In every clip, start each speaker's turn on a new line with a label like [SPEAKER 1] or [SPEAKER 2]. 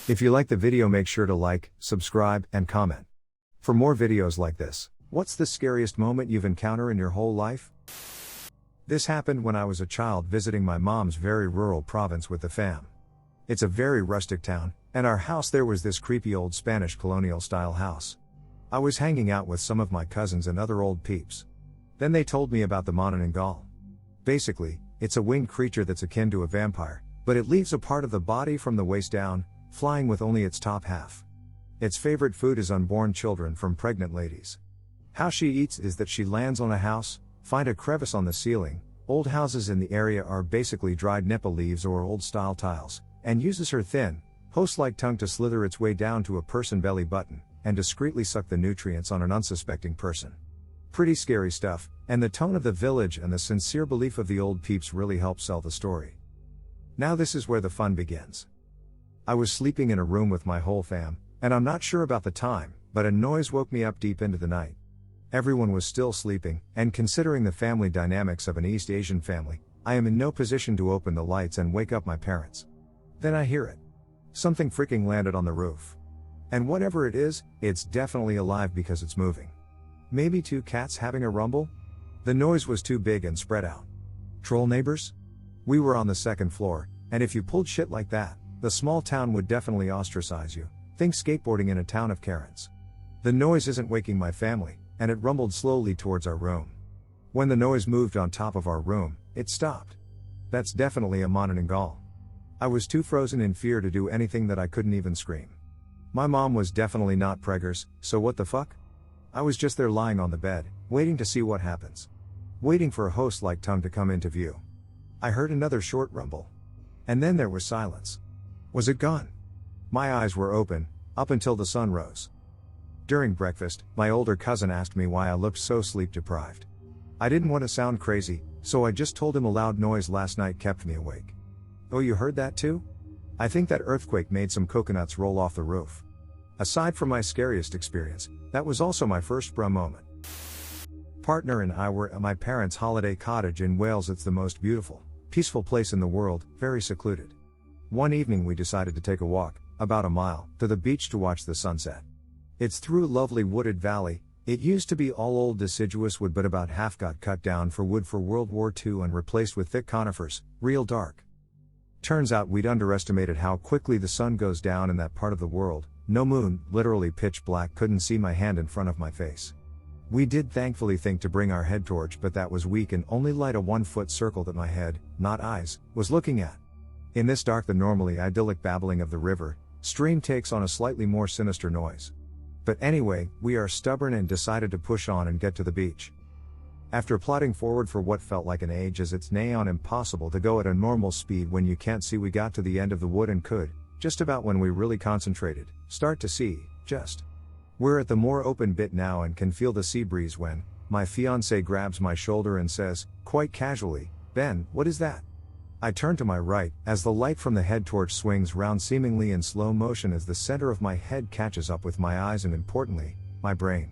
[SPEAKER 1] If you like the video, make sure to like, subscribe, and comment. For more videos like this. What's the scariest moment you've encountered in your whole life? This happened when I was a child visiting my mom's very rural province with the fam. It's a very rustic town, and our house there was this creepy old Spanish colonial style house. I was hanging out with some of my cousins and other old peeps. Then they told me about the Mononangal. Basically, it's a winged creature that's akin to a vampire, but it leaves a part of the body from the waist down, flying with only its top half. Its favorite food is unborn children from pregnant ladies. How she eats is that she lands on a house, find a crevice on the ceiling, old houses in the area are basically dried nipa leaves or old style tiles, and uses her thin, host-like tongue to slither its way down to a person belly button, and discreetly suck the nutrients on an unsuspecting person. Pretty scary stuff, and the tone of the village and the sincere belief of the old peeps really help sell the story. Now this is where the fun begins. I was sleeping in a room with my whole fam, and I'm not sure about the time, but a noise woke me up deep into the night. Everyone was still sleeping, and considering the family dynamics of an East Asian family, I am in no position to open the lights and wake up my parents. Then I hear it. Something freaking landed on the roof. And whatever it is, it's definitely alive because it's moving. Maybe two cats having a rumble? The noise was too big and spread out. Troll neighbors? We were on the second floor, and if you pulled shit like that, the small town would definitely ostracize you. Think skateboarding in a town of Karens. The noise isn't waking my family, and it rumbled slowly towards our room. When the noise moved on top of our room, it stopped. That's definitely a Mononangal. I was too frozen in fear to do anything that I couldn't even scream. My mom was definitely not preggers, so what the fuck? I was just there lying on the bed, waiting to see what happens. Waiting for a host-like tongue to come into view. I heard another short rumble. And then there was silence. Was it gone? My eyes were open, up until the sun rose. During breakfast, my older cousin asked me why I looked so sleep-deprived. I didn't want to sound crazy, so I just told him a loud noise last night kept me awake. Oh, you heard that too? I think that earthquake made some coconuts roll off the roof. Aside from my scariest experience, that was also my first bra moment. Partner and I were at my parents' holiday cottage in Wales. It's the most beautiful, peaceful place in the world, very secluded. One evening we decided to take a walk, about a mile, to the beach to watch the sunset. It's through a lovely wooded valley. It used to be all old deciduous wood, but about half got cut down for wood for World War II and replaced with thick conifers, real dark. Turns out we'd underestimated how quickly the sun goes down in that part of the world. No moon, literally pitch black, couldn't see my hand in front of my face. We did thankfully think to bring our head torch, but that was weak and only light a 1-foot circle that my head, not eyes, was looking at. In this dark, the normally idyllic babbling of the river stream takes on a slightly more sinister noise. But anyway, we are stubborn and decided to push on and get to the beach. After plodding forward for what felt like an age, as it's nigh on impossible to go at a normal speed when you can't see, we got to the end of the wood and could, just about when we really concentrated, start to see, just. We're at the more open bit now and can feel the sea breeze when my fiancé grabs my shoulder and says, quite casually, "Ben, what is that?" I turn to my right, as the light from the head torch swings round seemingly in slow motion as the center of my head catches up with my eyes and, importantly, my brain.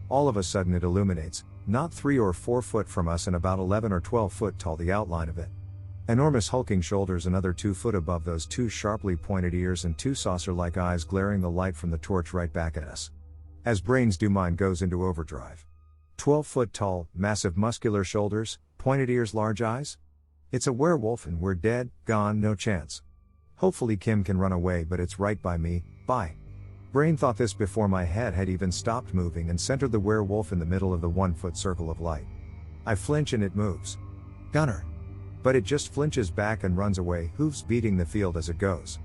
[SPEAKER 1] All of a sudden it illuminates, not 3 or 4 foot from us and about 11 or 12 foot tall, the outline of it. Enormous hulking shoulders, another 2 foot above those 2 sharply pointed ears, and 2 saucer-like eyes glaring the light from the torch right back at us. As brains do, mine goes into overdrive. 12 foot tall, massive muscular shoulders, pointed ears, large eyes? It's a werewolf and we're dead, gone, no chance. Hopefully Kim can run away, but it's right by me, bye. Brain thought this before my head had even stopped moving and centered the werewolf in the middle of the 1-foot circle of light. I flinch and it moves. Gunner. But it just flinches back and runs away, hooves beating the field as it goes.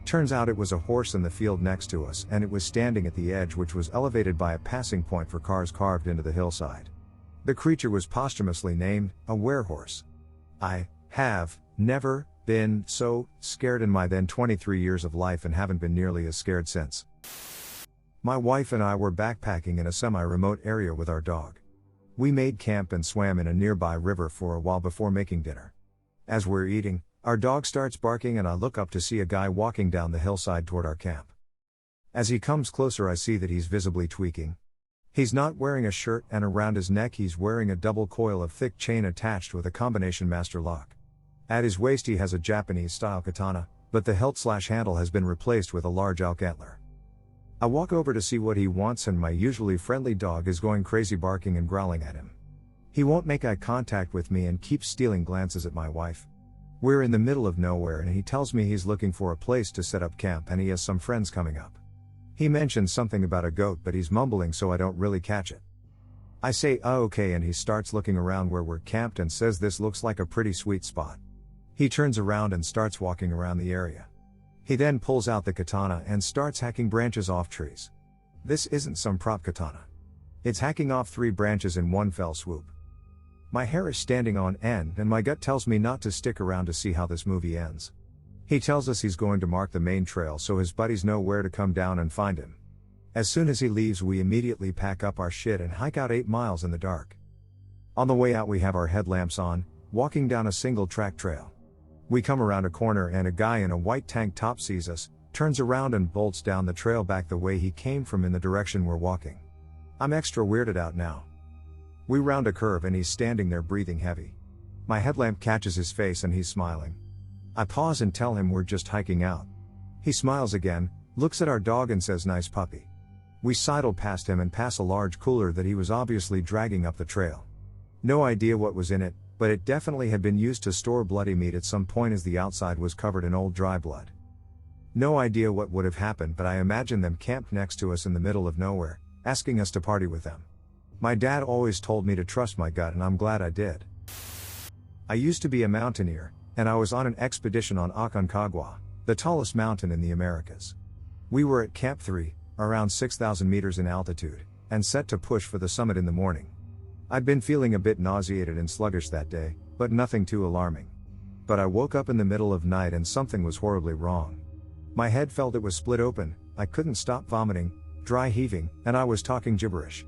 [SPEAKER 1] Turns out it was a horse in the field next to us, and it was standing at the edge, which was elevated by a passing point for cars carved into the hillside. The creature was posthumously named a werehorse. I have never been so scared in my then 23 years of life, and haven't been nearly as scared since. My wife and I were backpacking in a semi-remote area with our dog. We made camp and swam in a nearby river for a while before making dinner. As we're eating, our dog starts barking and I look up to see a guy walking down the hillside toward our camp. As he comes closer, I see that he's visibly tweaking. He's not wearing a shirt, and around his neck he's wearing a double coil of thick chain attached with a combination master lock. At his waist he has a Japanese-style katana, but the hilt/handle has been replaced with a large elk antler. I walk over to see what he wants and my usually friendly dog is going crazy, barking and growling at him. He won't make eye contact with me and keeps stealing glances at my wife. We're in the middle of nowhere and he tells me he's looking for a place to set up camp and he has some friends coming up. He mentions something about a goat but he's mumbling so I don't really catch it. I say okay and he starts looking around where we're camped and says this looks like a pretty sweet spot. He turns around and starts walking around the area. He then pulls out the katana and starts hacking branches off trees. This isn't some prop katana. It's hacking off 3 branches in one fell swoop. My hair is standing on end and my gut tells me not to stick around to see how this movie ends. He tells us he's going to mark the main trail so his buddies know where to come down and find him. As soon as he leaves we immediately pack up our shit and hike out 8 miles in the dark. On the way out we have our headlamps on, walking down a single track trail. We come around a corner and a guy in a white tank top sees us, turns around and bolts down the trail back the way he came from in the direction we're walking. I'm extra weirded out now. We round a curve and he's standing there breathing heavy. My headlamp catches his face and he's smiling. I pause and tell him we're just hiking out. He smiles again, looks at our dog and says nice puppy. We sidle past him and pass a large cooler that he was obviously dragging up the trail. No idea what was in it, but it definitely had been used to store bloody meat at some point as the outside was covered in old dry blood. No idea what would have happened, but I imagine them camped next to us in the middle of nowhere, asking us to party with them. My dad always told me to trust my gut and I'm glad I did. I used to be a mountaineer, and I was on an expedition on Aconcagua, the tallest mountain in the Americas. We were at Camp 3, around 6,000 meters in altitude, and set to push for the summit in the morning. I'd been feeling a bit nauseated and sluggish that day, but nothing too alarming. But I woke up in the middle of night and something was horribly wrong. My head felt it was split open, I couldn't stop vomiting, dry heaving, and I was talking gibberish.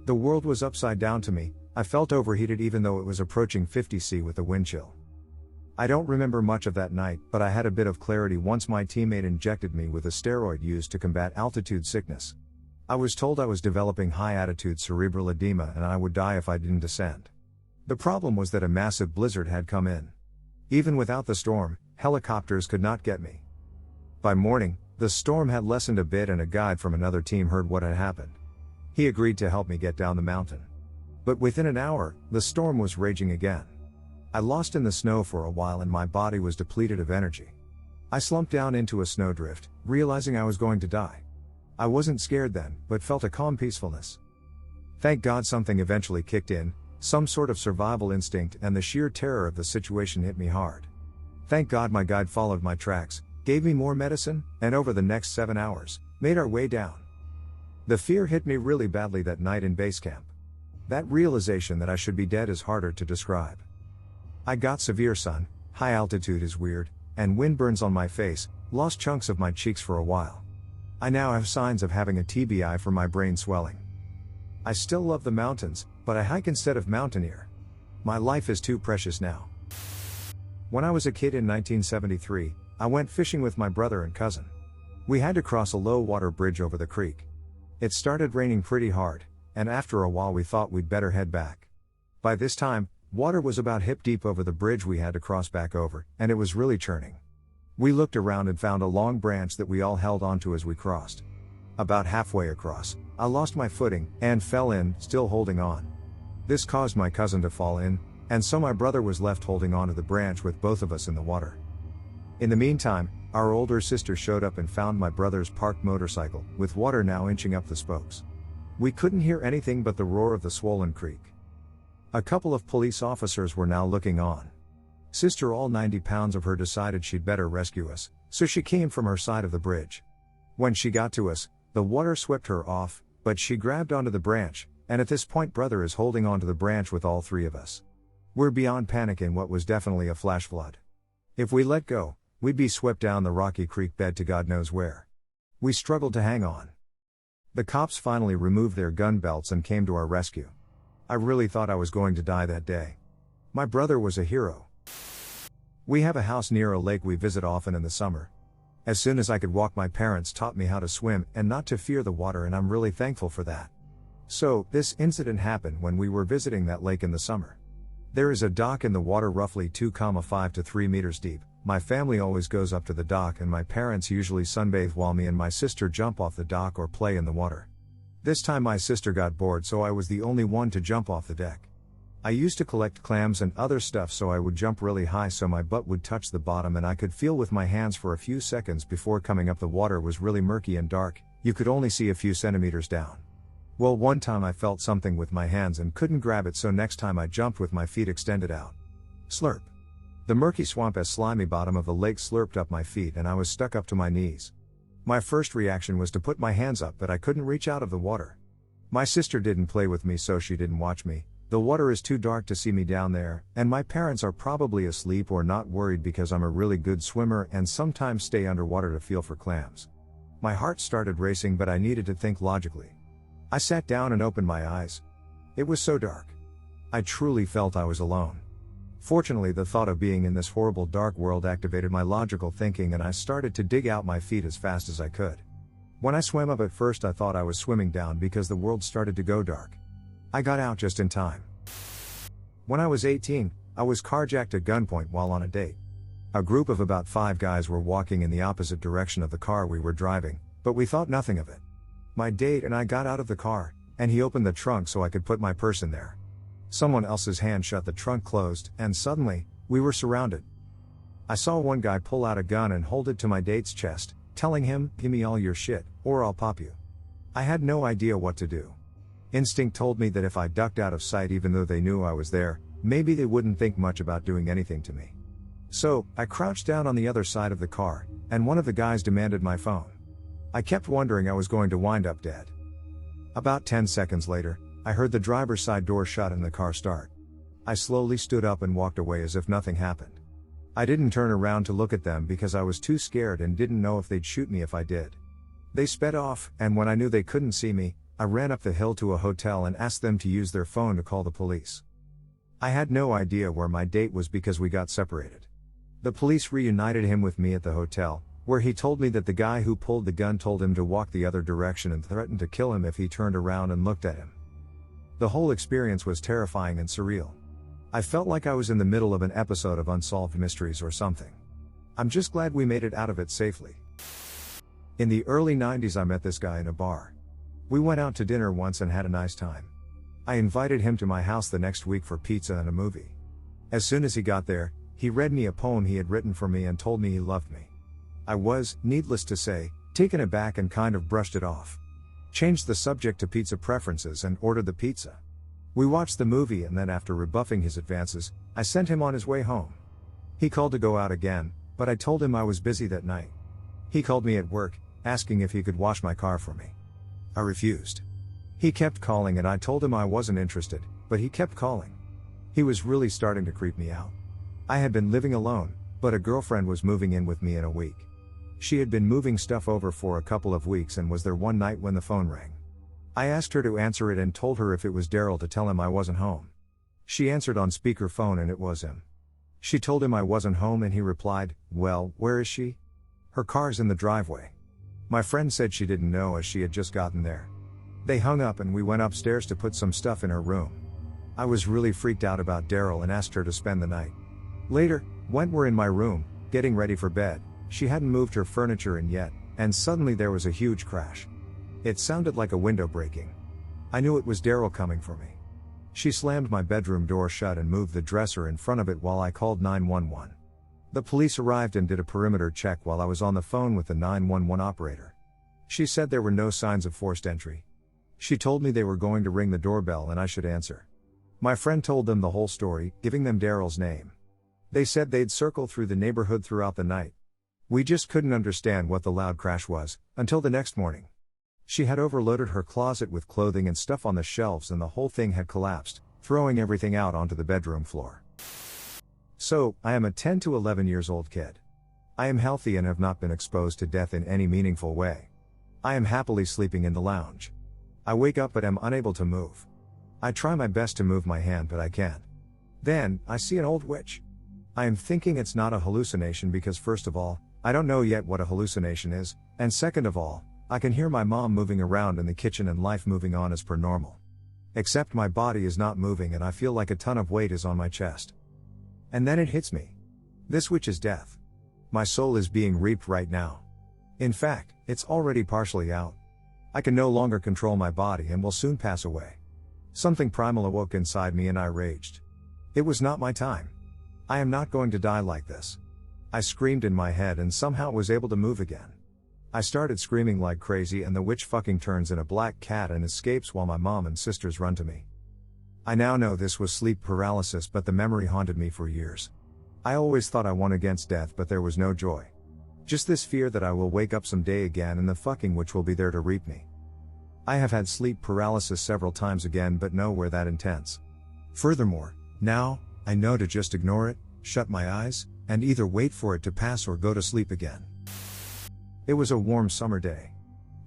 [SPEAKER 1] The world was upside down to me, I felt overheated even though it was approaching 50 degrees Celsius with a wind chill. I don't remember much of that night, but I had a bit of clarity once my teammate injected me with a steroid used to combat altitude sickness. I was told I was developing high-attitude cerebral edema and I would die if I didn't descend. The problem was that a massive blizzard had come in. Even without the storm, helicopters could not get me. By morning, the storm had lessened a bit and a guide from another team heard what had happened. He agreed to help me get down the mountain. But within an hour, the storm was raging again. I lost in the snow for a while and my body was depleted of energy. I slumped down into a snowdrift, realizing I was going to die. I wasn't scared then, but felt a calm peacefulness. Thank God something eventually kicked in, some sort of survival instinct, and the sheer terror of the situation hit me hard. Thank God my guide followed my tracks, gave me more medicine, and over the next 7 hours, made our way down. The fear hit me really badly that night in base camp. That realization that I should be dead is harder to describe. I got severe sun, high altitude is weird, and wind burns on my face, lost chunks of my cheeks for a while. I now have signs of having a TBI from my brain swelling. I still love the mountains, but I hike instead of mountaineer. My life is too precious now. When I was a kid in 1973, I went fishing with my brother and cousin. We had to cross a low water bridge over the creek. It started raining pretty hard, and after a while we thought we'd better head back. By this time, water was about hip deep over the bridge we had to cross back over, and it was really churning. We looked around and found a long branch that we all held onto as we crossed. About halfway across, I lost my footing, and fell in, still holding on. This caused my cousin to fall in, and so my brother was left holding onto the branch with both of us in the water. In the meantime, our older sister showed up and found my brother's parked motorcycle, with water now inching up the spokes. We couldn't hear anything but the roar of the swollen creek. A couple of police officers were now looking on. Sister, all 90 pounds of her, decided she'd better rescue us, so she came from her side of the bridge. When she got to us, the water swept her off, but she grabbed onto the branch, and at this point brother is holding onto the branch with all 3 of us. We're beyond panic in what was definitely a flash flood. If we let go, we'd be swept down the rocky creek bed to God knows where. We struggled to hang on. The cops finally removed their gun belts and came to our rescue. I really thought I was going to die that day. My brother was a hero. We have a house near a lake we visit often in the summer. As soon as I could walk, my parents taught me how to swim and not to fear the water, and I'm really thankful for that. So, this incident happened when we were visiting that lake in the summer. There is a dock in the water roughly 2,5 to 3 meters deep. My family always goes up to the dock and my parents usually sunbathe while me and my sister jump off the dock or play in the water. This time my sister got bored, so I was the only one to jump off the deck. I used to collect clams and other stuff, so I would jump really high so my butt would touch the bottom and I could feel with my hands for a few seconds before coming up. The water was really murky and dark, you could only see a few centimeters down. Well, one time I felt something with my hands and couldn't grab it, so next time I jumped with my feet extended out. Slurp. The murky swamp-esque slimy bottom of the lake slurped up my feet and I was stuck up to my knees. My first reaction was to put my hands up, but I couldn't reach out of the water. My sister didn't play with me, so she didn't watch me. The water is too dark to see me down there, and my parents are probably asleep or not worried because I'm a really good swimmer and sometimes stay underwater to feel for clams. My heart started racing, but I needed to think logically. I sat down and opened my eyes. It was so dark. I truly felt I was alone. Fortunately, the thought of being in this horrible dark world activated my logical thinking and I started to dig out my feet as fast as I could. When I swam up, at first I thought I was swimming down because the world started to go dark. I got out just in time. When I was 18, I was carjacked at gunpoint while on a date. A group of about 5 guys were walking in the opposite direction of the car we were driving, but we thought nothing of it. My date and I got out of the car, and he opened the trunk so I could put my purse in there. Someone else's hand shut the trunk closed, and suddenly, we were surrounded. I saw one guy pull out a gun and hold it to my date's chest, telling him, "Give me all your shit, or I'll pop you." I had no idea what to do. Instinct told me that if I ducked out of sight even though they knew I was there, maybe they wouldn't think much about doing anything to me. So, I crouched down on the other side of the car, and one of the guys demanded my phone. I kept wondering I was going to wind up dead. About 10 seconds later, I heard the driver's side door shut and the car start. I slowly stood up and walked away as if nothing happened. I didn't turn around to look at them because I was too scared and didn't know if they'd shoot me if I did. They sped off, and when I knew they couldn't see me, I ran up the hill to a hotel and asked them to use their phone to call the police. I had no idea where my date was because we got separated. The police reunited him with me at the hotel, where he told me that the guy who pulled the gun told him to walk the other direction and threatened to kill him if he turned around and looked at him. The whole experience was terrifying and surreal. I felt like I was in the middle of an episode of Unsolved Mysteries or something. I'm just glad we made it out of it safely. In the early 90s, I met this guy in a bar. We went out to dinner once and had a nice time. I invited him to my house the next week for pizza and a movie. As soon as he got there, he read me a poem he had written for me and told me he loved me. I was, needless to say, taken aback and kind of brushed it off. Changed the subject to pizza preferences and ordered the pizza. We watched the movie, and then after rebuffing his advances, I sent him on his way home. He called to go out again, but I told him I was busy that night. He called me at work, asking if he could wash my car for me. I refused. He kept calling and I told him I wasn't interested, but he kept calling. He was really starting to creep me out. I had been living alone, but a girlfriend was moving in with me in a week. She had been moving stuff over for a couple of weeks and was there one night when the phone rang. I asked her to answer it and told her if it was Daryl to tell him I wasn't home. She answered on speakerphone and it was him. She told him I wasn't home and he replied, "Well, where is she?" "Her car's in the driveway." My friend said she didn't know as she had just gotten there. They hung up and we went upstairs to put some stuff in her room. I was really freaked out about Daryl and asked her to spend the night. Later, when we're in my room, getting ready for bed, she hadn't moved her furniture in yet, and suddenly there was a huge crash. It sounded like a window breaking. I knew it was Daryl coming for me. She slammed my bedroom door shut and moved the dresser in front of it while I called 911. The police arrived and did a perimeter check while I was on the phone with the 911 operator. She said there were no signs of forced entry. She told me they were going to ring the doorbell and I should answer. My friend told them the whole story, giving them Daryl's name. They said they'd circle through the neighborhood throughout the night. We just couldn't understand what the loud crash was, until the next morning. She had overloaded her closet with clothing and stuff on the shelves and the whole thing had collapsed, throwing everything out onto the bedroom floor. So, I am a 10 to 11 years old kid. I am healthy and have not been exposed to death in any meaningful way. I am happily sleeping in the lounge. I wake up but am unable to move. I try my best to move my hand but I can't. Then, I see an old witch. I am thinking it's not a hallucination because first of all, I don't know yet what a hallucination is, and second of all, I can hear my mom moving around in the kitchen and life moving on as per normal. Except my body is not moving and I feel like a ton of weight is on my chest. And then it hits me. This which is death. My soul is being reaped right now. In fact, it's already partially out. I can no longer control my body and will soon pass away. Something primal awoke inside me and I raged. It was not my time. I am not going to die like this. I screamed in my head and somehow was able to move again. I started screaming like crazy and the witch fucking turns in a black cat and escapes while my mom and sisters run to me. I now know this was sleep paralysis, but the memory haunted me for years. I always thought I won against death, but there was no joy. Just this fear that I will wake up someday again and the fucking witch will be there to reap me. I have had sleep paralysis several times again, but nowhere that intense. Furthermore, now, I know to just ignore it, shut my eyes, and either wait for it to pass or go to sleep again. It was a warm summer day.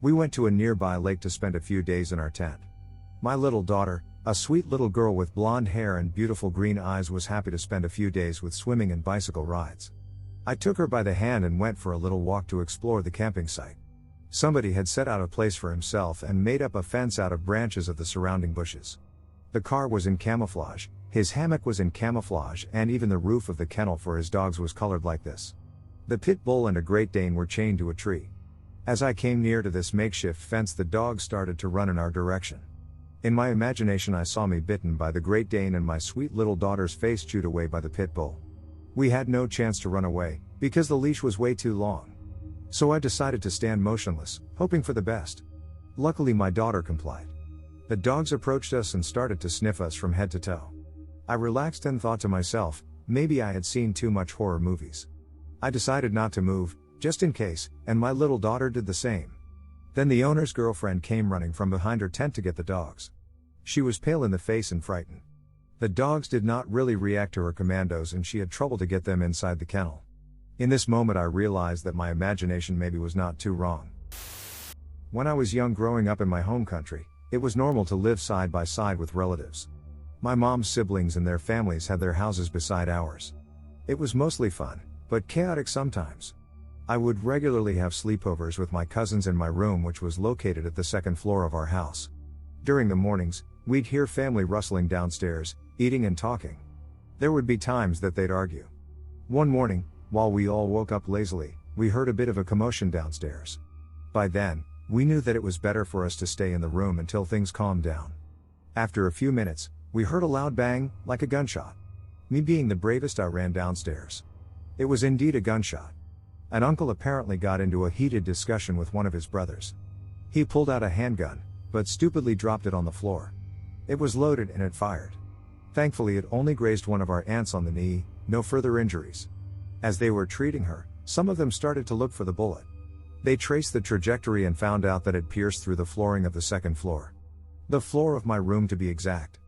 [SPEAKER 1] We went to a nearby lake to spend a few days in our tent. My little daughter, a sweet little girl with blonde hair and beautiful green eyes, was happy to spend a few days with swimming and bicycle rides. I took her by the hand and went for a little walk to explore the camping site. Somebody had set out a place for himself and made up a fence out of branches of the surrounding bushes. The car was in camouflage, his hammock was in camouflage, and even the roof of the kennel for his dogs was colored like this. The pit bull and a Great Dane were chained to a tree. As I came near to this makeshift fence, the dogs started to run in our direction. In my imagination, I saw me bitten by the Great Dane and my sweet little daughter's face chewed away by the pit bull. We had no chance to run away, because the leash was way too long. So I decided to stand motionless, hoping for the best. Luckily my daughter complied. The dogs approached us and started to sniff us from head to toe. I relaxed and thought to myself, maybe I had seen too much horror movies. I decided not to move, just in case, and my little daughter did the same. Then the owner's girlfriend came running from behind her tent to get the dogs. She was pale in the face and frightened. The dogs did not really react to her commandos and she had trouble to get them inside the kennel. In this moment I realized that my imagination maybe was not too wrong. When I was young, growing up in my home country, it was normal to live side by side with relatives. My mom's siblings and their families had their houses beside ours. It was mostly fun, but chaotic sometimes. I would regularly have sleepovers with my cousins in my room, which was located at the second floor of our house. During the mornings, we'd hear family rustling downstairs, eating and talking. There would be times that they'd argue. One morning, while we all woke up lazily, we heard a bit of a commotion downstairs. By then, we knew that it was better for us to stay in the room until things calmed down. After a few minutes, we heard a loud bang, like a gunshot. Me being the bravest, I ran downstairs. It was indeed a gunshot. An uncle apparently got into a heated discussion with one of his brothers. He pulled out a handgun, but stupidly dropped it on the floor. It was loaded and it fired. Thankfully it only grazed one of our aunts on the knee, no further injuries. As they were treating her, some of them started to look for the bullet. They traced the trajectory and found out that it pierced through the flooring of the second floor. The floor of my room, to be exact.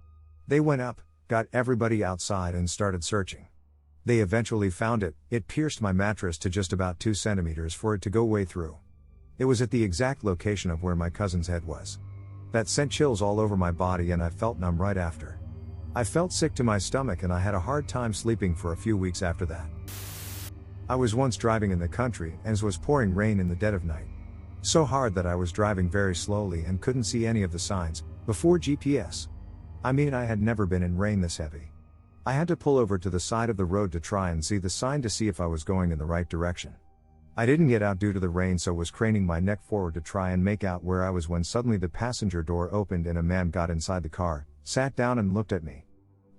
[SPEAKER 1] They went up, got everybody outside and started searching. They eventually found it. It pierced my mattress to just about 2 centimeters for it to go way through. It was at the exact location of where my cousin's head was. That sent chills all over my body and I felt numb right after. I felt sick to my stomach and I had a hard time sleeping for a few weeks after that. I was once driving in the country and it was pouring rain in the dead of night. So hard that I was driving very slowly and couldn't see any of the signs, before GPS. I mean, I had never been in rain this heavy. I had to pull over to the side of the road to try and see the sign to see if I was going in the right direction. I didn't get out due to the rain, so was craning my neck forward to try and make out where I was when suddenly the passenger door opened and a man got inside the car, sat down and looked at me.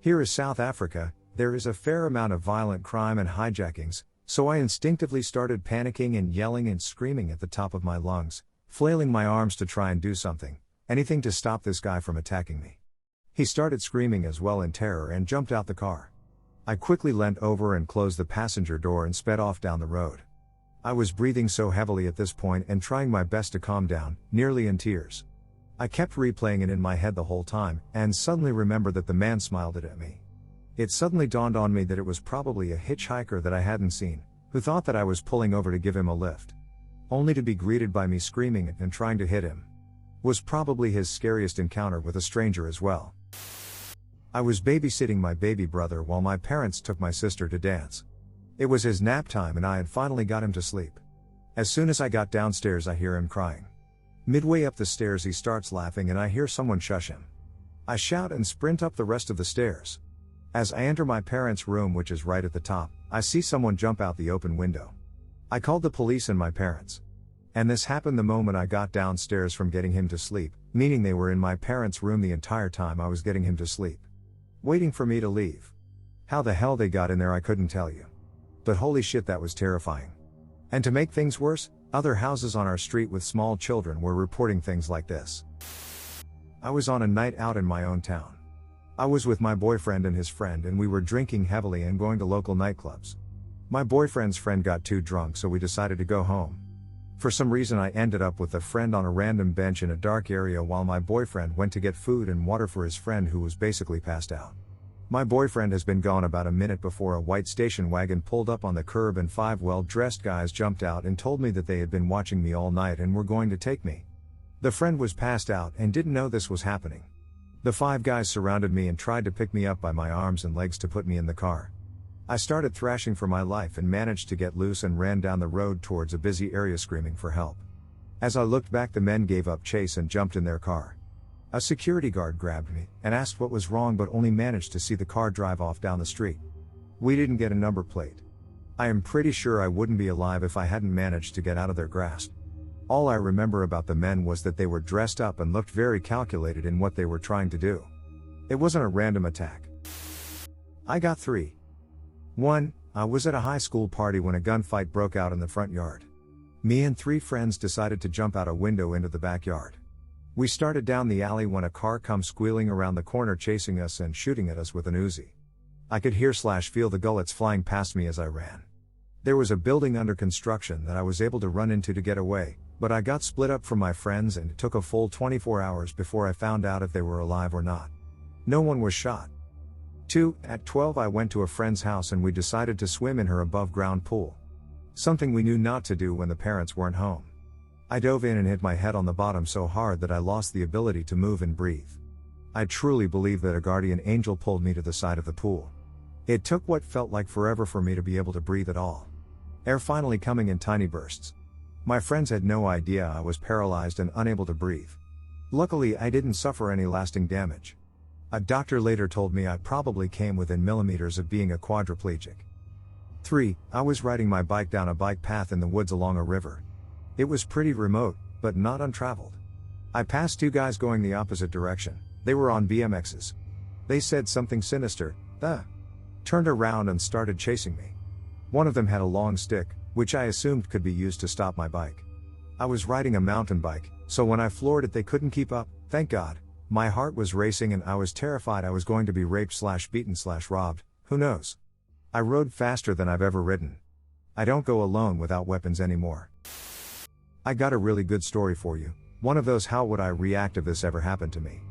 [SPEAKER 1] Here is South Africa, there is a fair amount of violent crime and hijackings, so I instinctively started panicking and yelling and screaming at the top of my lungs, flailing my arms to try and do something, anything to stop this guy from attacking me. He started screaming as well in terror and jumped out the car. I quickly leant over and closed the passenger door and sped off down the road. I was breathing so heavily at this point and trying my best to calm down, nearly in tears. I kept replaying it in my head the whole time, and suddenly remembered that the man smiled at me. It suddenly dawned on me that it was probably a hitchhiker that I hadn't seen, who thought that I was pulling over to give him a lift. Only to be greeted by me screaming and trying to hit him. Was probably his scariest encounter with a stranger as well. I was babysitting my baby brother while my parents took my sister to dance. It was his nap time and I had finally got him to sleep. As soon as I got downstairs I hear him crying. Midway up the stairs he starts laughing and I hear someone shush him. I shout and sprint up the rest of the stairs. As I enter my parents' room, which is right at the top, I see someone jump out the open window. I called the police and my parents. And this happened the moment I got downstairs from getting him to sleep, meaning they were in my parents' room the entire time I was getting him to sleep, waiting for me to leave. How the hell they got in there I couldn't tell you. But holy shit, that was terrifying. And to make things worse, other houses on our street with small children were reporting things like this. I was on a night out in my own town. I was with my boyfriend and his friend, and we were drinking heavily and going to local nightclubs. My boyfriend's friend got too drunk, so we decided to go home. For some reason I ended up with a friend on a random bench in a dark area while my boyfriend went to get food and water for his friend who was basically passed out. My boyfriend has been gone about a minute before a white station wagon pulled up on the curb and 5 well-dressed guys jumped out and told me that they had been watching me all night and were going to take me. The friend was passed out and didn't know this was happening. The 5 guys surrounded me and tried to pick me up by my arms and legs to put me in the car. I started thrashing for my life and managed to get loose and ran down the road towards a busy area screaming for help. As I looked back, the men gave up chase and jumped in their car. A security guard grabbed me and asked what was wrong, but only managed to see the car drive off down the street. We didn't get a number plate. I am pretty sure I wouldn't be alive if I hadn't managed to get out of their grasp. All I remember about the men was that they were dressed up and looked very calculated in what they were trying to do. It wasn't a random attack. I got 3. 1. I was at a high school party when a gunfight broke out in the front yard. Me and 3 friends decided to jump out a window into the backyard. We started down the alley when a car come squealing around the corner chasing us and shooting at us with an Uzi. I could hear/feel the gullets flying past me as I ran. There was a building under construction that I was able to run into to get away, but I got split up from my friends and it took a full 24 hours before I found out if they were alive or not. No one was shot. 2. At 12 I went to a friend's house and we decided to swim in her above ground pool. Something we knew not to do when the parents weren't home. I dove in and hit my head on the bottom so hard that I lost the ability to move and breathe. I truly believe that a guardian angel pulled me to the side of the pool. It took what felt like forever for me to be able to breathe at all. Air finally coming in tiny bursts. My friends had no idea I was paralyzed and unable to breathe. Luckily I didn't suffer any lasting damage. A doctor later told me I probably came within millimeters of being a quadriplegic. 3. I was riding my bike down a bike path in the woods along a river. It was pretty remote, but not untraveled. I passed 2 guys going the opposite direction. They were on BMXs. They said something sinister, turned around and started chasing me. One of them had a long stick, which I assumed could be used to stop my bike. I was riding a mountain bike, so when I floored it they couldn't keep up, thank God. My heart was racing and I was terrified I was going to be raped/beaten/robbed, who knows. I rode faster than I've ever ridden. I don't go alone without weapons anymore. I got a really good story for you, one of those how would I react if this ever happened to me.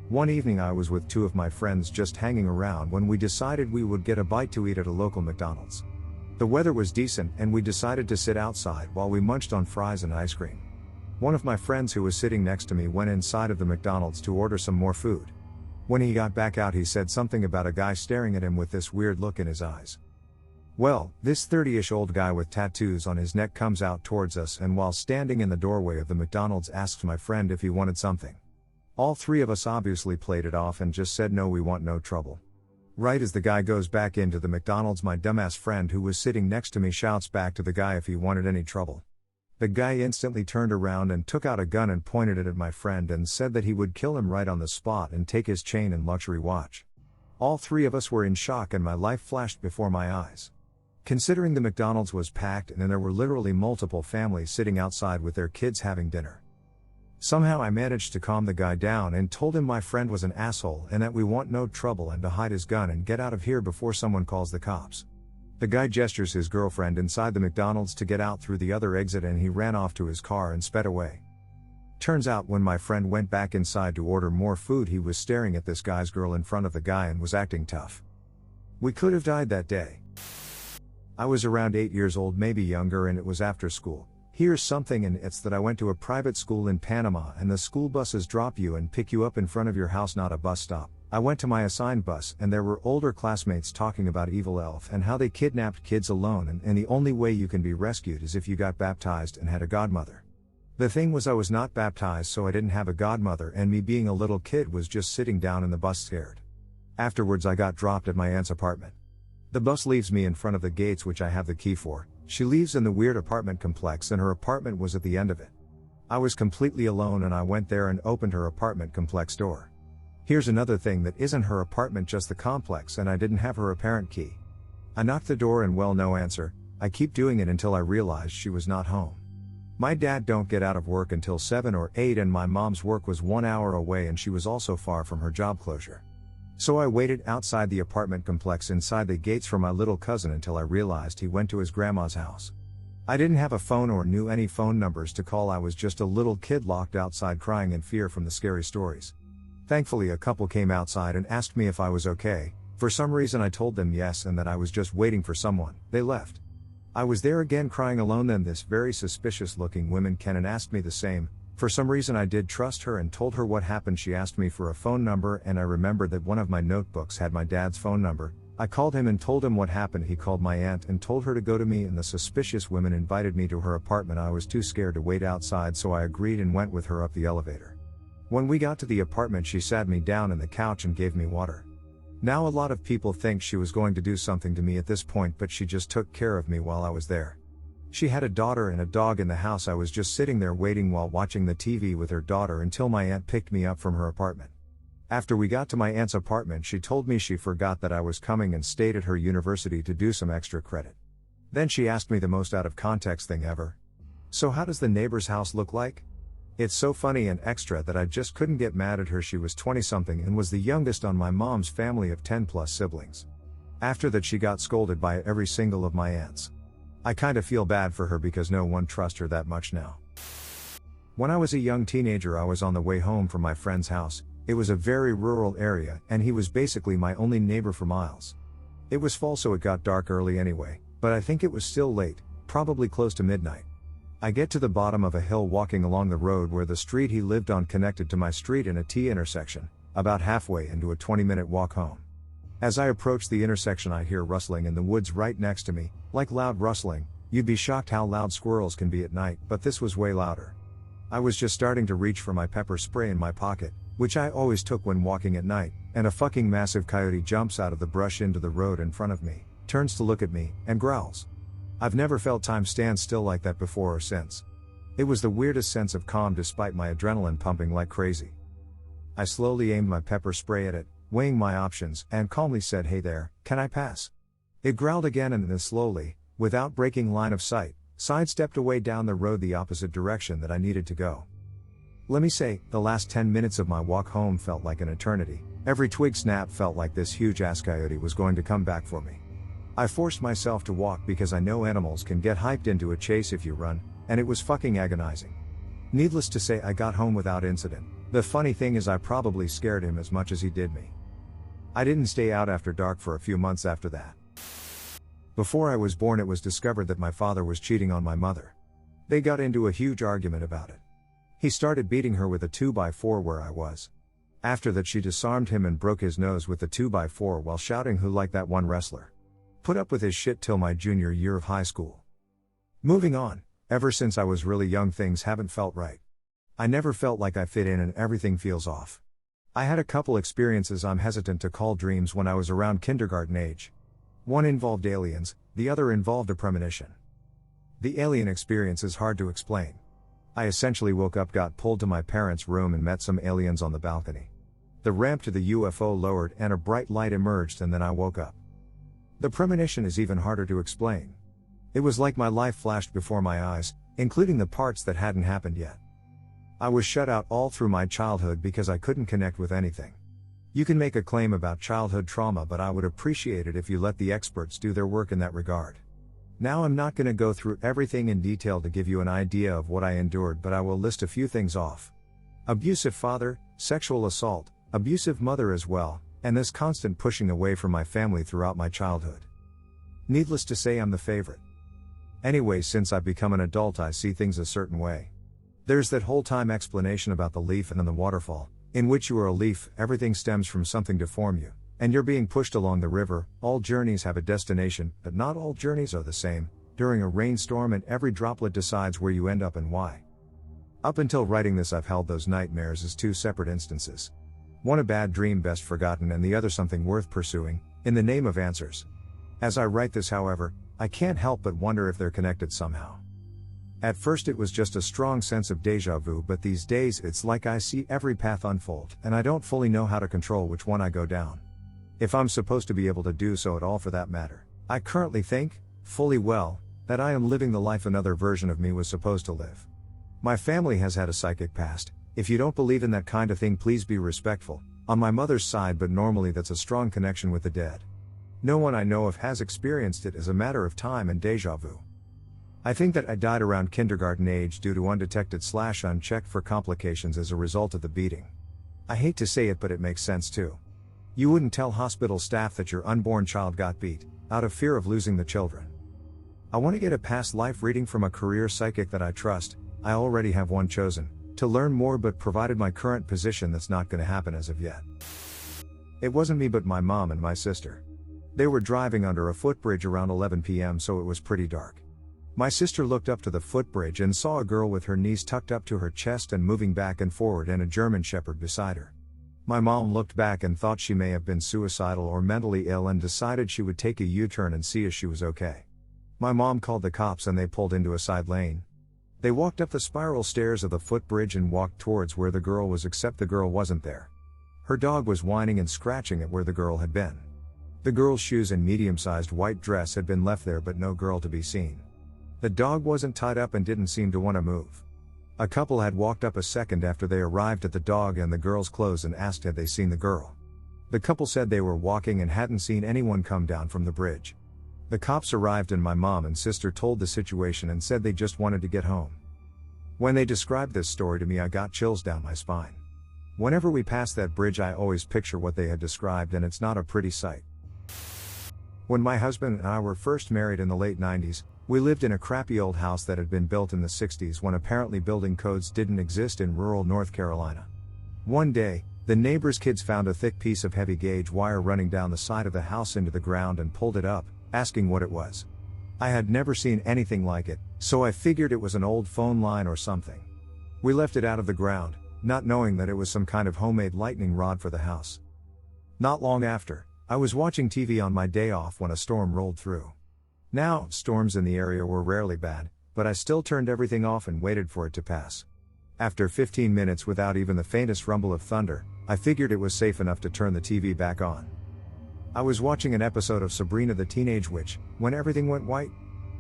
[SPEAKER 1] One evening I was with 2 of my friends just hanging around when we decided we would get a bite to eat at a local McDonald's. The weather was decent and we decided to sit outside while we munched on fries and ice cream. One of my friends who was sitting next to me went inside of the McDonald's to order some more food. When he got back out he said something about a guy staring at him with this weird look in his eyes. Well, this 30-ish old guy with tattoos on his neck comes out towards us and while standing in the doorway of the McDonald's asks my friend if he wanted something. All 3 of us obviously played it off and just said no, we want no trouble. Right as the guy goes back into the McDonald's, my dumbass friend who was sitting next to me shouts back to the guy if he wanted any trouble. The guy instantly turned around and took out a gun and pointed it at my friend and said that he would kill him right on the spot and take his chain and luxury watch. All 3 of us were in shock and my life flashed before my eyes. Considering the McDonald's was packed and there were literally multiple families sitting outside with their kids having dinner. Somehow I managed to calm the guy down and told him my friend was an asshole and that we want no trouble and to hide his gun and get out of here before someone calls the cops. The guy gestures his girlfriend inside the McDonald's to get out through the other exit and he ran off to his car and sped away. Turns out when my friend went back inside to order more food he was staring at this guy's girl in front of the guy and was acting tough. We could have died that day. I was around 8 years old, maybe younger, and it was after school. Here's something, and it's that I went to a private school in Panama and the school buses drop you and pick you up in front of your house, not a bus stop. I went to my assigned bus and there were older classmates talking about Evil Elf and how they kidnapped kids alone and the only way you can be rescued is if you got baptized and had a godmother. The thing was, I was not baptized, so I didn't have a godmother, and me being a little kid was just sitting down in the bus scared. Afterwards I got dropped at my aunt's apartment. The bus leaves me in front of the gates, which I have the key for. She leaves in the weird apartment complex, and her apartment was at the end of it. I was completely alone, and I went there and opened her apartment complex door. Here's another thing that isn't her apartment, just the complex, and I didn't have her apparent key. I knocked the door and no answer. I keep doing it until I realized she was not home. My dad don't get out of work until 7 or 8, and my mom's work was 1 hour away, and she was also far from her job closure. So I waited outside the apartment complex inside the gates for my little cousin until I realized he went to his grandma's house. I didn't have a phone or knew any phone numbers to call. I was just a little kid locked outside crying in fear from the scary stories. Thankfully, a couple came outside and asked me if I was okay. For some reason I told them yes and that I was just waiting for someone. They left. I was there again crying alone. Then this very suspicious looking woman came and asked me the same. For some reason I did trust her and told her what happened. She asked me for a phone number, and I remembered that one of my notebooks had my dad's phone number. I called him and told him what happened. He called my aunt and told her to go to me, and the suspicious woman invited me to her apartment. I was too scared to wait outside, so I agreed and went with her up the elevator. When we got to the apartment, she sat me down on the couch and gave me water. Now a lot of people think she was going to do something to me at this point, but she just took care of me while I was there. She had a daughter and a dog in the house. I was just sitting there waiting while watching the TV with her daughter until my aunt picked me up from her apartment. After we got to my aunt's apartment, she told me she forgot that I was coming and stayed at her university to do some extra credit. Then she asked me the most out of context thing ever. So how does the neighbor's house look like? It's so funny and extra that I just couldn't get mad at her. She was 20-something and was the youngest on my mom's family of 10+ siblings. After that, she got scolded by every single of my aunts. I kinda feel bad for her because no one trusts her that much now. When I was a young teenager, I was on the way home from my friend's house. It was a very rural area, and he was basically my only neighbor for miles. It was fall, so it got dark early anyway, but I think it was still late, probably close to midnight. I get to the bottom of a hill walking along the road where the street he lived on connected to my street in a T intersection, about halfway into a 20-minute walk home. As I approach the intersection, I hear rustling in the woods right next to me, like loud rustling. You'd be shocked how loud squirrels can be at night, but this was way louder. I was just starting to reach for my pepper spray in my pocket, which I always took when walking at night, and a fucking massive coyote jumps out of the brush into the road in front of me, turns to look at me, and growls. I've never felt time stand still like that before or since. It was the weirdest sense of calm despite my adrenaline pumping like crazy. I slowly aimed my pepper spray at it, weighing my options, and calmly said, "Hey there, can I pass?" It growled again and then slowly, without breaking line of sight, sidestepped away down the road the opposite direction that I needed to go. Let me say, the last 10 minutes of my walk home felt like an eternity. Every twig snap felt like this huge ass coyote was going to come back for me. I forced myself to walk because I know animals can get hyped into a chase if you run, and it was fucking agonizing. Needless to say, I got home without incident. The funny thing is, I probably scared him as much as he did me. I didn't stay out after dark for a few months after that. Before I was born, it was discovered that my father was cheating on my mother. They got into a huge argument about it. He started beating her with a 2x4 where I was. After that, she disarmed him and broke his nose with the 2x4 while shouting, "Who like that one wrestler?" Put up with his shit till my junior year of high school. Moving on, ever since I was really young, things haven't felt right. I never felt like I fit in, and everything feels off. I had a couple experiences I'm hesitant to call dreams when I was around kindergarten age. One involved aliens, the other involved a premonition. The alien experience is hard to explain. I essentially woke up, got pulled to my parents' room, and met some aliens on the balcony. The ramp to the UFO lowered and a bright light emerged, and then I woke up. The premonition is even harder to explain. It was like my life flashed before my eyes, including the parts that hadn't happened yet. I was shut out all through my childhood because I couldn't connect with anything. You can make a claim about childhood trauma, but I would appreciate it if you let the experts do their work in that regard. Now, I'm not going to go through everything in detail to give you an idea of what I endured, but I will list a few things off. Abusive father, sexual assault, abusive mother as well, and this constant pushing away from my family throughout my childhood. Needless to say, I'm the favorite. Anyway, since I've become an adult, I see things a certain way. There's that whole time explanation about the leaf and then the waterfall, in which you are a leaf, everything stems from something to form you, and you're being pushed along the river. All journeys have a destination, but not all journeys are the same. During a rainstorm, and every droplet decides where you end up and why. Up until writing this, I've held those nightmares as two separate instances. One a bad dream best forgotten, and the other something worth pursuing, in the name of answers. As I write this, however, I can't help but wonder if they're connected somehow. At first it was just a strong sense of déjà vu, but these days it's like I see every path unfold, and I don't fully know how to control which one I go down. If I'm supposed to be able to do so at all for that matter. I currently think, fully well, that I am living the life another version of me was supposed to live. My family has had a psychic past. If you don't believe in that kind of thing, please be respectful, on my mother's side, but normally that's a strong connection with the dead. No one I know of has experienced it as a matter of time and déjà vu. I think that I died around kindergarten age due to undetected/unchecked for complications as a result of the beating. I hate to say it, but it makes sense too. You wouldn't tell hospital staff that your unborn child got beat, out of fear of losing the children. I want to get a past life reading from a career psychic that I trust. I already have one chosen, to learn more, but provided my current position, that's not going to happen as of yet. It wasn't me but my mom and my sister. They were driving under a footbridge around 11 p.m. so it was pretty dark. My sister looked up to the footbridge and saw a girl with her knees tucked up to her chest and moving back and forward, and a German Shepherd beside her. My mom looked back and thought she may have been suicidal or mentally ill and decided she would take a U-turn and see if she was okay. My mom called the cops and they pulled into a side lane. They walked up the spiral stairs of the footbridge and walked towards where the girl was, except the girl wasn't there. Her dog was whining and scratching at where the girl had been. The girl's shoes and medium-sized white dress had been left there, but no girl to be seen. The dog wasn't tied up and didn't seem to want to move. A couple had walked up a second after they arrived at the dog and the girl's clothes and asked had they seen the girl. The couple said they were walking and hadn't seen anyone come down from the bridge. The cops arrived and my mom and sister told the situation and said they just wanted to get home. When they described this story to me, I got chills down my spine. Whenever we pass that bridge, I always picture what they had described, and it's not a pretty sight. When my husband and I were first married in the late 90s, we lived in a crappy old house that had been built in the 60s when apparently building codes didn't exist in rural North Carolina. One day, the neighbor's kids found a thick piece of heavy gauge wire running down the side of the house into the ground and pulled it up, asking what it was. I had never seen anything like it, so I figured it was an old phone line or something. We left it out of the ground, not knowing that it was some kind of homemade lightning rod for the house. Not long after, I was watching TV on my day off when a storm rolled through. Now, storms in the area were rarely bad, but I still turned everything off and waited for it to pass. After 15 minutes without even the faintest rumble of thunder, I figured it was safe enough to turn the TV back on. I was watching an episode of Sabrina the Teenage Witch, when everything went white.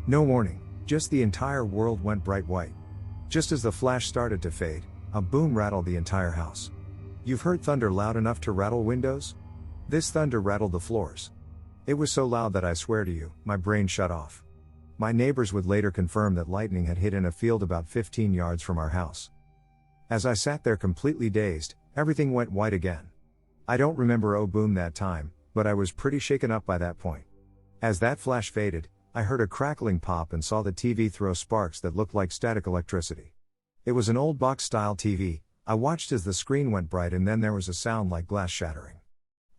[SPEAKER 1] No warning, just the entire world went bright white. Just as the flash started to fade, a boom rattled the entire house. You've heard thunder loud enough to rattle windows? This thunder rattled the floors. It was so loud that I swear to you, my brain shut off. My neighbors would later confirm that lightning had hit in a field about 15 yards from our house. As I sat there completely dazed, everything went white again. I don't remember oh boom that time, but I was pretty shaken up by that point. As that flash faded, I heard a crackling pop and saw the TV throw sparks that looked like static electricity. It was an old box-style TV. I watched as the screen went bright and then there was a sound like glass shattering.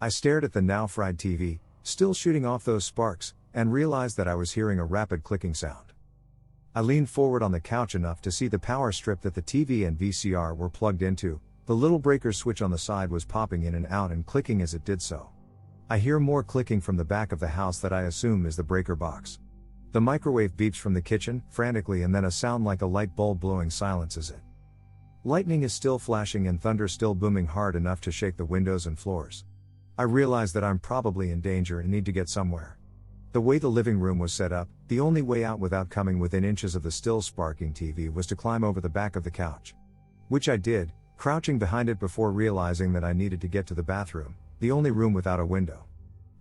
[SPEAKER 1] I stared at the now fried TV, still shooting off those sparks, and realized that I was hearing a rapid clicking sound. I leaned forward on the couch enough to see the power strip that the TV and VCR were plugged into. The little breaker switch on the side was popping in and out and clicking as it did so. I hear more clicking from the back of the house that I assume is the breaker box. The microwave beeps from the kitchen, frantically, and then a sound like a light bulb blowing silences it. Lightning is still flashing and thunder still booming hard enough to shake the windows and floors. I realize that I'm probably in danger and need to get somewhere. The way the living room was set up, the only way out without coming within inches of the still sparking TV was to climb over the back of the couch. Which I did, crouching behind it before realizing that I needed to get to the bathroom, the only room without a window.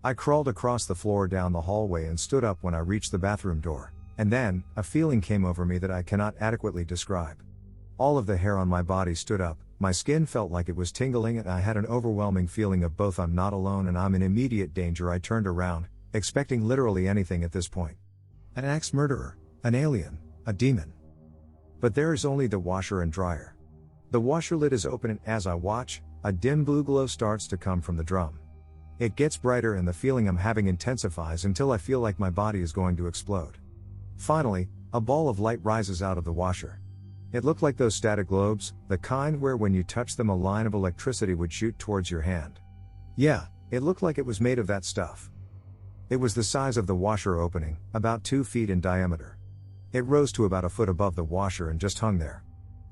[SPEAKER 1] I crawled across the floor down the hallway and stood up when I reached the bathroom door, and then, a feeling came over me that I cannot adequately describe. All of the hair on my body stood up, my skin felt like it was tingling, and I had an overwhelming feeling of both I'm not alone and I'm in immediate danger. I turned around, expecting literally anything at this point. An axe murderer, an alien, a demon. But there is only the washer and dryer. The washer lid is open and as I watch, a dim blue glow starts to come from the drum. It gets brighter and the feeling I'm having intensifies until I feel like my body is going to explode. Finally, a ball of light rises out of the washer. It looked like those static globes, the kind where when you touch them a line of electricity would shoot towards your hand. Yeah, it looked like it was made of that stuff. It was the size of the washer opening, about 2 feet in diameter. It rose to about a foot above the washer and just hung there.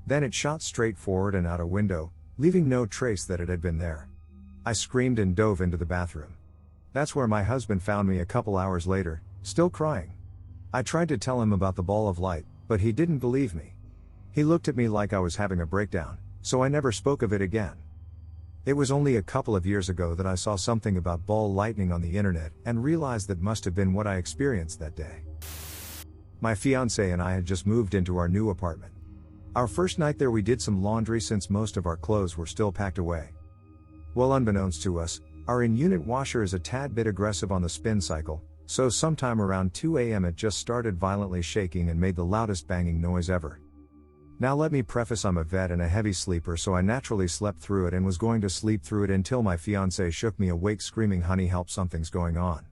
[SPEAKER 1] Then it shot straight forward and out a window, leaving no trace that it had been there. I screamed and dove into the bathroom. That's where my husband found me a couple hours later, still crying. I tried to tell him about the ball of light, but he didn't believe me. He looked at me like I was having a breakdown, so I never spoke of it again. It was only a couple of years ago that I saw something about ball lightning on the internet and realized that must have been what I experienced that day. My fiancé and I had just moved into our new apartment. Our first night there we did some laundry since most of our clothes were still packed away. Well, unbeknownst to us, our in-unit washer is a tad bit aggressive on the spin cycle, so sometime around 2 a.m. it just started violently shaking and made the loudest banging noise ever. Now let me preface, I'm a vet and a heavy sleeper, so I naturally slept through it and was going to sleep through it until my fiancé shook me awake screaming, "Honey, help, something's going on."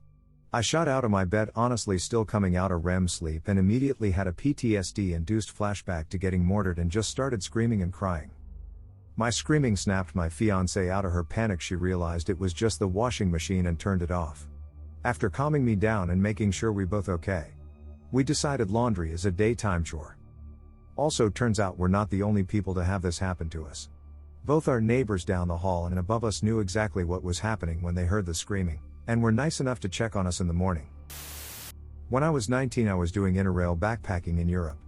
[SPEAKER 1] I shot out of my bed, honestly still coming out of REM sleep, and immediately had a PTSD-induced flashback to getting mortared and just started screaming and crying. My screaming snapped my fiancé out of her panic. She realized it was just the washing machine and turned it off. After calming me down and making sure we both okay, we decided laundry is a daytime chore. Also, turns out we're not the only people to have this happen to us. Both our neighbors down the hall and above us knew exactly what was happening when they heard the screaming, and were nice enough to check on us in the morning. When I was 19, I was doing interrail backpacking in Europe.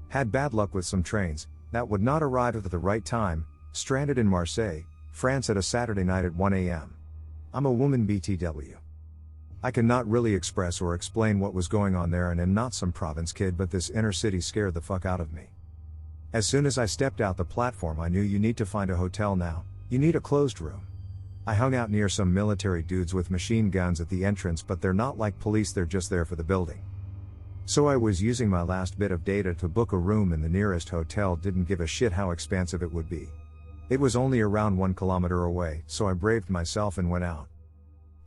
[SPEAKER 1] Had bad luck with some trains that would not arrive at the right time, stranded in Marseille, France at a Saturday night at 1 a.m. I'm a woman BTW. I cannot really express or explain what was going on there and am not some province kid, but this inner city scared the fuck out of me. As soon as I stepped out the platform, I knew you need to find a hotel now, you need a closed room. I hung out near some military dudes with machine guns at the entrance, but they're not like police, they're just there for the building. So I was using my last bit of data to book a room in the nearest hotel, didn't give a shit how expansive it would be. It was only around 1 kilometer away, so I braved myself and went out.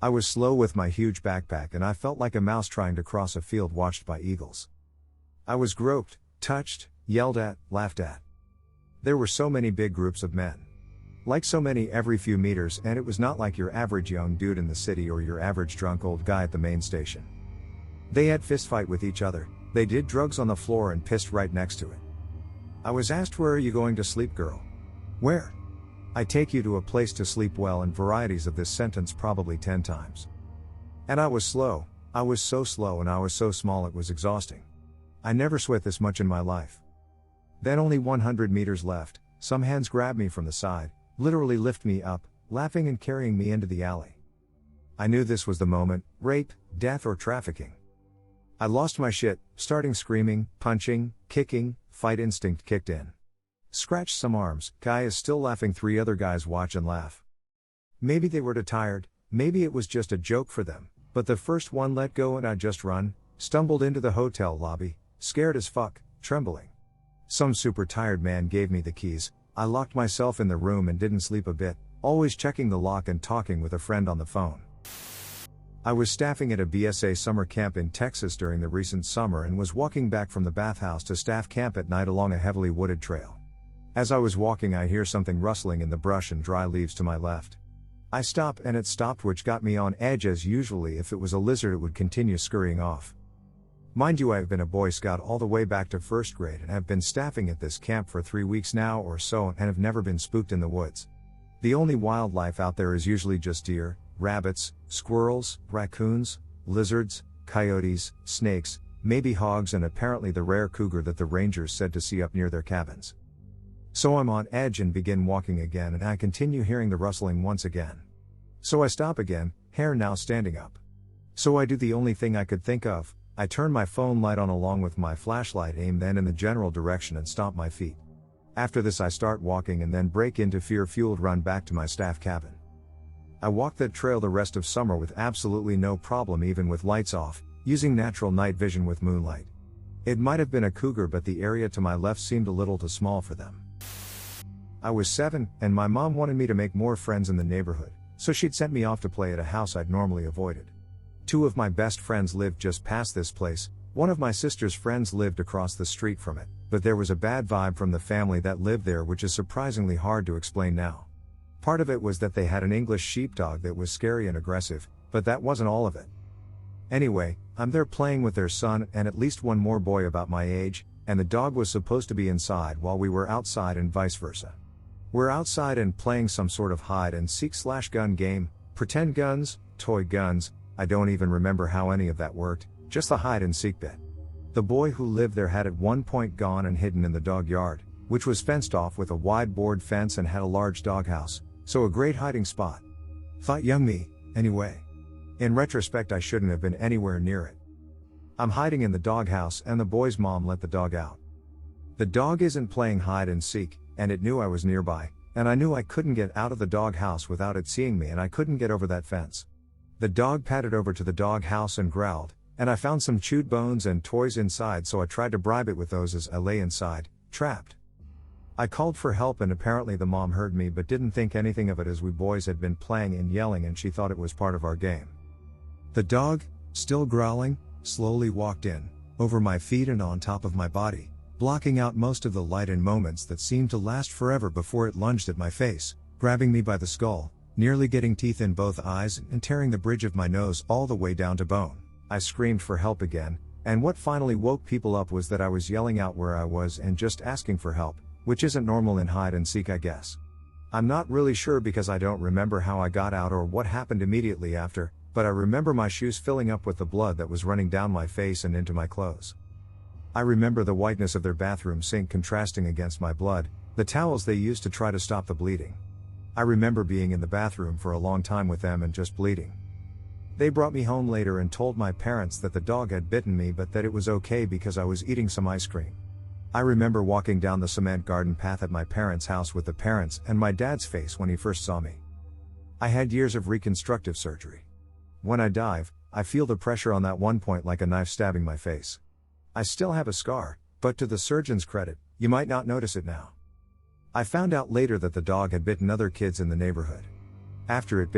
[SPEAKER 1] I was slow with my huge backpack and I felt like a mouse trying to cross a field watched by eagles. I was groped, touched, yelled at, laughed at. There were so many big groups of men. Like so many every few meters, and it was not like your average young dude in the city or your average drunk old guy at the main station. They had fistfight with each other, they did drugs on the floor and pissed right next to it. I was asked, "Where are you going to sleep, girl?" "Where?" "I take you to a place to sleep well," and varieties of this sentence probably 10 times. And I was slow, I was so slow, and I was so small it was exhausting. I never sweat this much in my life. Then only 100 meters left, some hands grabbed me from the side, literally lift me up, laughing and carrying me into the alley. I knew this was the moment, rape, death or trafficking. I lost my shit, starting screaming, punching, kicking, fight instinct kicked in. Scratched some arms, guy is still laughing, 3 other guys watch and laugh. Maybe they were too tired, maybe it was just a joke for them, but the first one let go and I just run, stumbled into the hotel lobby, scared as fuck, trembling. Some super tired man gave me the keys, I locked myself in the room and didn't sleep a bit, always checking the lock and talking with a friend on the phone. I was staffing at a BSA summer camp in Texas during the recent summer and was walking back from the bathhouse to staff camp at night along a heavily wooded trail. As I was walking, I hear something rustling in the brush and dry leaves to my left. I stop and it stopped, which got me on edge, as usually if it was a lizard it would continue scurrying off. Mind you, I have been a Boy Scout all the way back to 1st grade and have been staffing at this camp for 3 weeks now or so and have never been spooked in the woods. The only wildlife out there is usually just deer, rabbits, squirrels, raccoons, lizards, coyotes, snakes, maybe hogs, and apparently the rare cougar that the rangers said to see up near their cabins. So I'm on edge and begin walking again, and I continue hearing the rustling once again. So I stop again, hair now standing up. So I do the only thing I could think of, I turn my phone light on along with my flashlight, aim then in the general direction and stomp my feet. After this I start walking and then break into fear-fueled run back to my staff cabin. I walked that trail the rest of summer with absolutely no problem, even with lights off, using natural night vision with moonlight. It might have been a cougar, but the area to my left seemed a little too small for them. I was 7, and my mom wanted me to make more friends in the neighborhood, so she'd sent me off to play at a house I'd normally avoided. 2 of my best friends lived just past this place, one of my sister's friends lived across the street from it, but there was a bad vibe from the family that lived there, which is surprisingly hard to explain now. Part of it was that they had an English sheepdog that was scary and aggressive, but that wasn't all of it. Anyway, I'm there playing with their son and at least one more boy about my age, and the dog was supposed to be inside while we were outside and vice versa. We're outside and playing some sort of hide and seek / gun game, pretend guns, toy guns, I don't even remember how any of that worked, just the hide and seek bit. The boy who lived there had at one point gone and hidden in the dog yard, which was fenced off with a wide board fence and had a large doghouse, so a great hiding spot. Thought young me, anyway. In retrospect, I shouldn't have been anywhere near it. I'm hiding in the doghouse and the boy's mom let the dog out. The dog isn't playing hide and seek, and it knew I was nearby, and I knew I couldn't get out of the doghouse without it seeing me, and I couldn't get over that fence. The dog padded over to the doghouse and growled, and I found some chewed bones and toys inside, so I tried to bribe it with those as I lay inside, trapped. I called for help and apparently the mom heard me but didn't think anything of it as we boys had been playing and yelling and she thought it was part of our game. The dog, still growling, slowly walked in, over my feet and on top of my body, blocking out most of the light in moments that seemed to last forever before it lunged at my face, grabbing me by the skull, nearly getting teeth in both eyes and tearing the bridge of my nose all the way down to bone. I screamed for help again, and what finally woke people up was that I was yelling out where I was and just asking for help, which isn't normal in hide and seek, I guess. I'm not really sure because I don't remember how I got out or what happened immediately after, but I remember my shoes filling up with the blood that was running down my face and into my clothes. I remember the whiteness of their bathroom sink contrasting against my blood, the towels they used to try to stop the bleeding. I remember being in the bathroom for a long time with them and just bleeding. They brought me home later and told my parents that the dog had bitten me but that it was okay because I was eating some ice cream. I remember walking down the cement garden path at my parents' house with the parents and my dad's face when he first saw me. I had years of reconstructive surgery. When I dive, I feel the pressure on that one point like a knife stabbing my face. I still have a scar, but to the surgeon's credit, you might not notice it now. I found out later that the dog had bitten other kids in the neighborhood. After it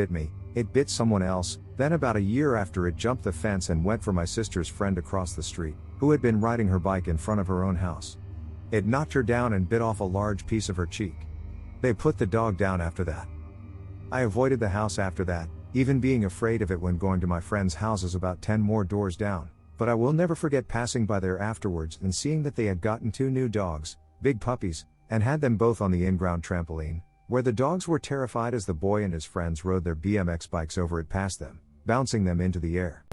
[SPEAKER 1] bit someone else, then about a year after it jumped the fence and went for my sister's friend across the street, who had been riding her bike in front of her own house. It knocked her down and bit off a large piece of her cheek. They put the dog down after that. I avoided the house after that, even being afraid of it when going to my friends' houses about 10 more doors down, but I will never forget passing by there afterwards and seeing that they had gotten 2 new dogs, big puppies, and had them both on the in-ground trampoline, where the dogs were terrified as the boy and his friends rode their BMX bikes over it past them, bouncing them into the air.